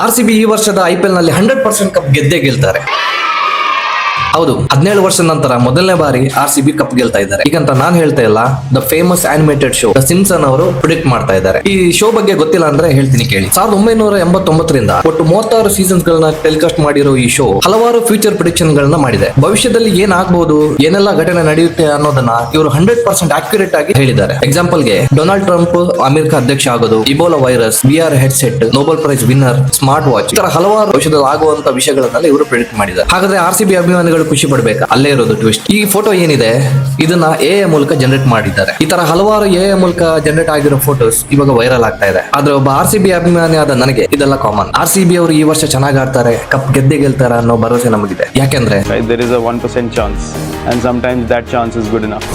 RCB ಈ ವರ್ಷದ IPL ನಲ್ಲಿ 100% ಕಪ್ ಗೆದ್ದೇ ಗೆಲ್ತಾರೆ. ಹೌದು, 17 ವರ್ಷದ ನಂತರ ಮೊದಲನೇ ಬಾರಿ RCB ಕಪ್ ಗೆಲ್ತಾ ಇದ್ದಾರೆ. ಈಗಂತ ನಾನ್ ಹೇಳ್ತಾ ಇಲ್ಲ, the famous animated show the Simpson ಅವರು ಪ್ರಿಡಿಕ್ಟ್ ಮಾಡ್ತಾ ಇದ್ದಾರೆ. ಈ ಶೋ ಬಗ್ಗೆ ಗೊತ್ತಿಲ್ಲ ಅಂದ್ರೆ ಹೇಳ್ತೀನಿ ಕೇಳಿ. 1989ರಿಂದ ಒಟ್ಟು 36 ಸೀಸನ್ಸ್ ಗಳನ್ನ ಟೆಲಿಕಾಸ್ಟ್ ಮಾಡಿರೋ ಈ ಶೋ ಹಲವಾರು ಫ್ಯೂಚರ್ ಪ್ರಿಡಿಕ್ಷನ್ ಗಳನ್ನ ಮಾಡಿದೆ. ಭವಿಷ್ಯದಲ್ಲಿ ಏನಾಗಬಹುದು, ಏನೆಲ್ಲ ಘಟನೆ ನಡೆಯುತ್ತೆ ಅನ್ನೋದನ್ನ ಇವರು 100% ಅಕ್ಯುರೇಟ್ ಆಗಿ ಹೇಳಿದ್ದಾರೆ. ಎಕ್ಸಾಂಪಲ್ ಗೆ ಡೊನಾಲ್ಡ್ ಟ್ರಂಪ್ ಅಮೆರಿಕ ಅಧ್ಯಕ್ಷ ಆಗೋದು, Ebola virus, VR headset, Nobel prize winner, smart watch, ಈ ತರ ಹಲವಾರು ಭವಿಷ್ಯದಲ್ಲಿ ಆಗುವಂತ ವಿಷಯಗಳನ್ನೆಲ್ಲ ಇವರು ಪ್ರಿಡಿಕ್ಟ್ ಮಾಡಿದ್ದಾರೆ. ಹಾಗಾದ್ರೆ RCB ಅಭಿಮಾನಿಗಳು ಖುಷಿ ಪಡ್ಬೇಕಾ? ಅಲ್ಲೇ ಇರೋದು ಟ್ವಿಸ್ಟ್. ಈ ಫೋಟೋ ಏನಿದೆ ಇದನ್ನ AI ಮೂಲಕ ಜನರೇಟ್ ಮಾಡಿದ್ದಾರೆ. ಈ ತರ ಹಲವಾರು AI ಮೂಲಕ ಜನರೇಟ್ ಆಗಿರೋ ಫೋಟೋಸ್ ಇವಾಗ ವೈರಲ್ ಆಗ್ತಾ ಇದೆ. ಆದ್ರೆ ಒಬ್ಬ RCB ಅಭಿಮಾನಿ ಆದ ನನಗೆ ಇದೆಲ್ಲ ಕಾಮನ್. RCB ಅವರು ಈ ವರ್ಷ ಚೆನ್ನಾಗಿ ಆಡ್ತಾರೆ, ಕಪ್ ಗೆದ್ದೇ ಗೆಲ್ತಾರೆ ಅನ್ನೋ ಭರವಸೆ ನಮಗಿದೆ. ಯಾಕೆಂದ್ರೆ there is a 1% chance and sometimes that chance is good enough.